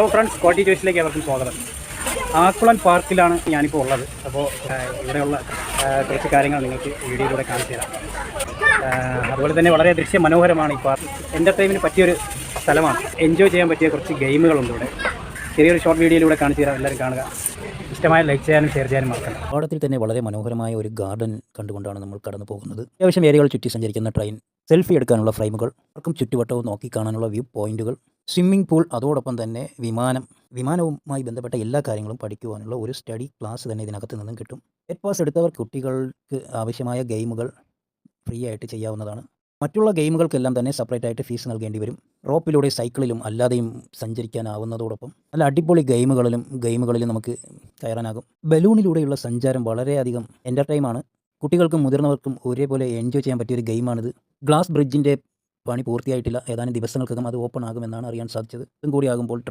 അപ്പോൾ ഫ്രണ്ട്സ് കോട്ടി ചോയ്സിലേക്ക് അവർക്കും സ്വാഗതം. ആക്കുളൻ പാർക്കിലാണ് ഞാനിപ്പോൾ ഉള്ളത്. അപ്പോൾ ഇവിടെയുള്ള കുറച്ച് കാര്യങ്ങൾ നിങ്ങൾക്ക് വീഡിയോയിലൂടെ കാണിച്ചു തരാം. അതുപോലെ തന്നെ വളരെ ദൃശ്യമനോഹരമാണ് ഈ പാർക്ക്. എൻ്റർടൈൻമെൻറ്റിന് പറ്റിയൊരു സ്ഥലമാണ്. എൻജോയ് ചെയ്യാൻ പറ്റിയ കുറച്ച് ഗെയിമുകളുണ്ട് ഇവിടെ. ചെറിയൊരു ഷോർട്ട് വീഡിയോയിലൂടെ കാണിച്ചു തരാം. എല്ലാവരും കാണുക. ഇഷ്ടമായ ലൈക്ക് ചെയ്യാനും ഷെയർ ചെയ്യാനും മറക്കണം. പാടത്തിൽ തന്നെ വളരെ മനോഹരമായ ഒരു ഗാർഡൻ കണ്ടുകൊണ്ടാണ് നമ്മൾ കടന്നു പോകുന്നത്. അത്യാവശ്യം ഏരിയകൾ ചുറ്റി സഞ്ചരിക്കുന്ന ട്രെയിൻ, സെൽഫി എടുക്കാനുള്ള ഫ്രെയിമുകൾ, ആർക്കും ചുറ്റുവട്ടവും നോക്കി കാണാനുള്ള വ്യൂ പോയിന്റുകൾ, സ്വിമ്മിംഗ് പൂൾ, അതോടൊപ്പം തന്നെ വിമാനവുമായി ബന്ധപ്പെട്ട എല്ലാ കാര്യങ്ങളും പഠിക്കുവാനുള്ള ഒരു സ്റ്റഡി ക്ലാസ് തന്നെ ഇതിനകത്ത് നിന്നും കിട്ടും. ഗെറ്റ് പാസ് എടുത്തവർ കുട്ടികൾക്ക് ആവശ്യമായ ഗെയിമുകൾ ഫ്രീ ആയിട്ട് ചെയ്യാവുന്നതാണ്. മറ്റുള്ള ഗെയിമുകൾക്കെല്ലാം തന്നെ സെപ്പറേറ്റ് ആയിട്ട് ഫീസ് നൽകേണ്ടി വരും. റോപ്പിലൂടെ സൈക്കിളിലും അല്ലാതെയും സഞ്ചരിക്കാനാവുന്നതോടൊപ്പം നല്ല അടിപൊളി ഗെയിമുകളിലും നമുക്ക് കയറാനാകും. ബലൂണിലൂടെയുള്ള സഞ്ചാരം വളരെയധികം എൻ്റർടൈമാണ്. കുട്ടികൾക്കും മുതിർന്നവർക്കും ഒരേപോലെ എൻജോയ് ചെയ്യാൻ പറ്റിയൊരു ഗെയിമാണിത്. ഗ്ലാസ് ബ്രിഡ്ജിൻ്റെ പണി പൂർത്തിയായിട്ടില്ല. ഏതാനും ദിവസങ്ങൾക്കകം അത് ഓപ്പൺ ആകുമെന്നാണ് അറിയാൻ സാധിച്ചത്. ഇതും കൂടി ആകുമ്പോൾ